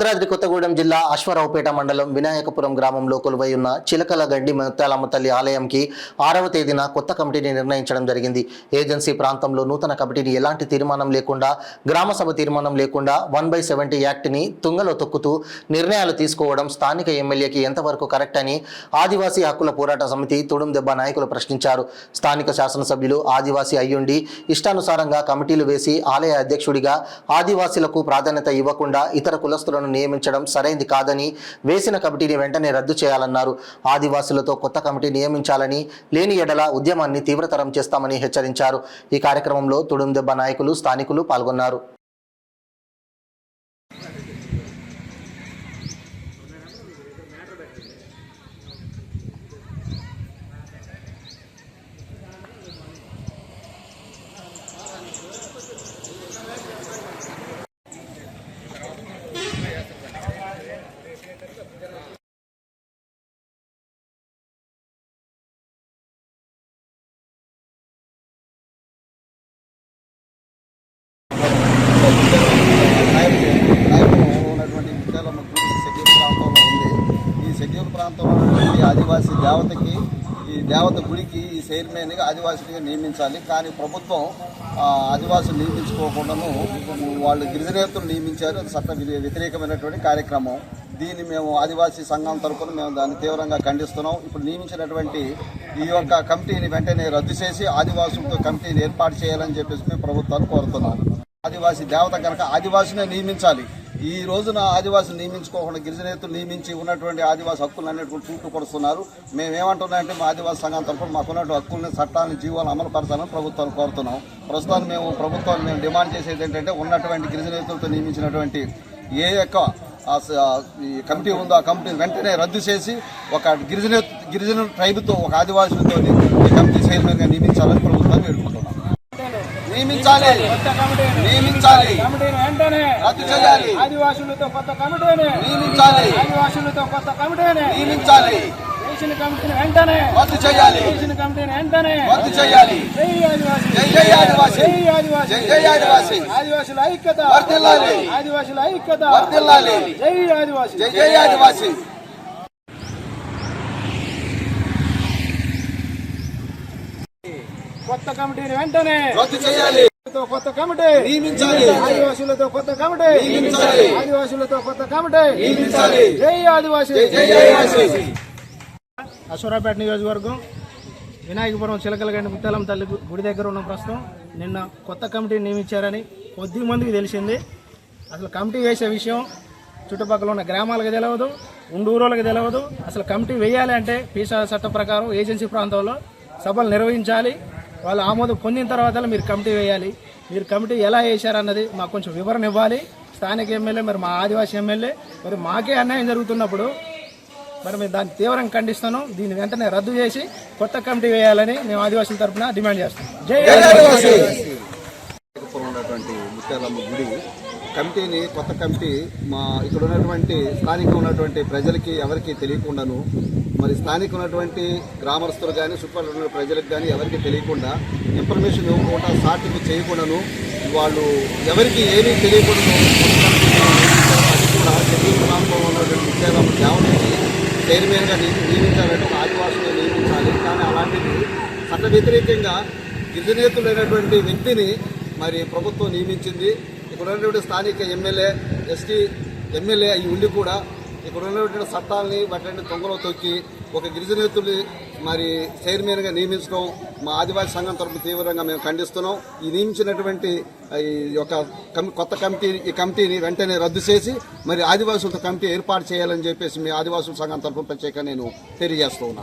భద్రాద్రి కొత్తగూడెం జిల్లా అశ్వారావుపేట మండలం వినాయకపురం గ్రామంలో కొలువై ఉన్న చిలకల గండి ముత్యాలమ్మ తల్లి ఆలయంకి 6వ తేదీన కొత్త కమిటీని నిర్ణయించడం జరిగింది. ఏజెన్సీ ప్రాంతంలో నూతన కమిటీని ఎలాంటి తీర్మానం లేకుండా, గ్రామసభ తీర్మానం లేకుండా 1/70 యాక్ట్ని తుంగలో తొక్కుతూ నిర్ణయాలు తీసుకోవడం స్థానిక ఎమ్మెల్యేకి ఎంతవరకు కరెక్ట్ అని ఆదివాసీ హక్కుల పోరాట సమితి తుడుం దెబ్బ నాయకులు ప్రశ్నించారు. స్థానిక శాసనసభ్యులు ఆదివాసీ అయ్యుండి ఇష్టానుసారంగా కమిటీలు వేసి ఆలయ అధ్యక్షుడిగా ఆదివాసీలకు ప్రాధాన్యత ఇవ్వకుండా ఇతర కులస్తులను నియమించడం సరైంది కాదని, వేసిన కమిటీని వెంటనే రద్దు చేయాలన్నారు. ఆదివాసులతో కొత్త కమిటీ నియమించాలని, లేని ఎడల ఉద్యమాన్ని తీవ్రతరం చేస్తామని హెచ్చరించారు. ఈ కార్యక్రమంలో తుడుం దెబ్బ నాయకులు, స్థానికులు పాల్గొన్నారు. ఉన్నటువంటి ముత్యాలమ్మ గుడి షెడ్యూల్ ప్రాంతంలో ఉంది. ఈ షెడ్యూల్ ప్రాంతంలో ఉన్నటువంటి ఆదివాసీ దేవతకి, ఈ దేవత గుడికి ఈ చైర్మన్గా ఆదివాసీగా నియమించాలి. కానీ ప్రభుత్వం ఆదివాసులు నియమించుకోకుండాను వాళ్ళు గిరిజనేతలు నియమించారు. అది చట్ట వ్యతిరేకమైనటువంటి కార్యక్రమం. దీన్ని మేము ఆదివాసీ సంఘం తరఫున మేము దాన్ని తీవ్రంగా ఖండిస్తున్నాం. ఇప్పుడు నియమించినటువంటి ఈ యొక్క కమిటీని వెంటనే రద్దు చేసి ఆదివాసులతో కమిటీని ఏర్పాటు చేయాలని చెప్పేసి మేము ప్రభుత్వాన్ని కోరుతున్నాం. ఆదివాసీ దేవత కనుక ఆదివాసినే నియమించాలి. ఈ రోజున ఆదివాసులు నియమించుకోకుండా గిరిజనేతలు నియమించి ఉన్నటువంటి ఆదివాసీ హక్కులు అనేటువంటి చూట్లు పడుతున్నారు. మేమేమంటున్నామంటే మా ఆదివాసీ సంఘం తరఫున మాకున్నటువంటి హక్కుల్ని, చట్టాలను, జీవాలను అమలు పరచాలని ప్రభుత్వాన్ని కోరుతున్నాం. ప్రస్తుతాన్ని ప్రభుత్వాన్ని డిమాండ్ చేసేది ఏంటంటే ఉన్నటువంటి గిరిజనేతలతో నియమించినటువంటి ఏ యొక్క ఈ కమిటీ ఉందో ఆ కమిటీని వెంటనే రద్దు చేసి ఒక గిరిజన ట్రైబ్తో, ఒక ఆదివాసులతో ఈ కమిటీ చైర్మన్గా నియమించాలని ప్రభుత్వాన్ని వేడుకుంటున్నాం. నియమించాలి, నియమించాలి, రద్దు చేయాలి. ఆదివాసులతో కొత్త కమిటీని నియమించాలి, ఆదివాసులతో కొత్త కమిటీని నియమించాలి, వేసిన కమిటీని వెంటనే రద్దు చేయాలి, వేసిన కమిటీని వెంటనే రద్దు చేయాలి. జై ఆదివాసి, జై జై ఆదివాసి, జై ఆదివాసి, జై జై ఆదివాసి, ఆదివాసుల ఐక్యత వర్ధిల్లాలి, ఆదివాసుల ఐక్యత వర్ధిల్లాలి, జై ఆదివాసి, జై జై ఆదివాసి. కొత్త కమిటీని వెంటనే రద్దు చేయాలి, కొత్త కమిటీ నియమించాలి, ఆదివాసులతో కొత్త కమిటీ నియమించాలి, ఆదివాసులతో కొత్త కమిటీ నియమించాలి. జై ఆదివాసి, జై జై ఆదివాసి. అశ్వారావుపేట నియోజకవర్గం వినాయకపురం చిలకలగండి ముత్యాలమ్మ తల్లి గుడి దగ్గర ఉన్న ప్రస్తుతం నిన్న కొత్త కమిటీని నియమించారని కొద్ది మందికి తెలిసింది. అసలు కమిటీ వేసే విషయం చుట్టుపక్కల ఉన్న గ్రామాలకు తెలియదు, ఉండూరులకు తెలియదు. అసలు కమిటీ వేయాలి అంటే పీసా చట్ట ప్రకారం ఏజెన్సీ ప్రాంతంలో సభలు నిర్వహించాలి. వాళ్ళు ఆమోదం పొందిన తర్వాత మీరు కమిటీ వేయాలి. మీరు కమిటీ ఎలా వేశారన్నది మాకు కొంచెం వివరణ ఇవ్వాలి. స్థానిక ఎమ్మెల్యే, మరి మా ఆదివాసీ ఎమ్మెల్యే, మరి మాకే అన్యాయం జరుగుతున్నప్పుడు మరి మేము దాన్ని తీవ్రంగా ఖండిస్తాను. దీన్ని వెంటనే రద్దు చేసి కొత్త కమిటీ వేయాలని మేము ఆదివాసుల తరఫున డిమాండ్ చేస్తాం. జై ఆదివాసీ. ఉన్నటువంటి ముత్యాలమ్మ గుడి కమిటీని, కొత్త కమిటీ మా ఇక్కడ ఉన్నటువంటి స్థానిక ఉన్నటువంటి ప్రజలకి ఎవరికి తెలియకుండాను, మరి స్థానిక ఉన్నటువంటి గ్రామస్తులు కానీ, చుట్టుపక్కల ఉన్న ప్రజలకు కానీ ఎవరికి తెలియకుండా, ఇన్ఫర్మేషన్ ఇవ్వకుండా, సాటింపు చేయకుండాను, వాళ్ళు ఎవరికి ఏమీ తెలియకుండా అది కూడా షెడ్యూల్ ప్రాంతంలో ఉన్నటువంటి ముత్యాలమ్మ దేవతని చైర్మన్గా నియమించాలంటే ఒక ఆదివాసులు నియమించాలి. కానీ అలాంటిది చట్ట వ్యతిరేకంగా గిరిజనేతులైనటువంటి వ్యక్తిని మరి ప్రభుత్వం నియమించింది. ఇక్కడ ఉన్నటువంటి స్థానిక ఎమ్మెల్యే, ఎస్టీ ఎమ్మెల్యే అయి ఉండి కూడా ఇక్కడ ఉన్నటువంటి చట్టాలని వాటిని తొంగలో తొక్కి ఒక గిరిజనేతులు మరి చైర్మన్గా నియమించడం మా ఆదివాసీ సంఘం తరఫున తీవ్రంగా మేము ఖండిస్తున్నాం. ఈ నియమించినటువంటి ఈ యొక్క కొత్త కమిటీని వెంటనే రద్దు చేసి మరి ఆదివాసులతో కమిటీ ఏర్పాటు చేయాలని చెప్పేసి మీ ఆదివాసుల సంఘం తరఫున ప్రత్యేకంగా నేను తెలియజేస్తూ ఉన్నాను.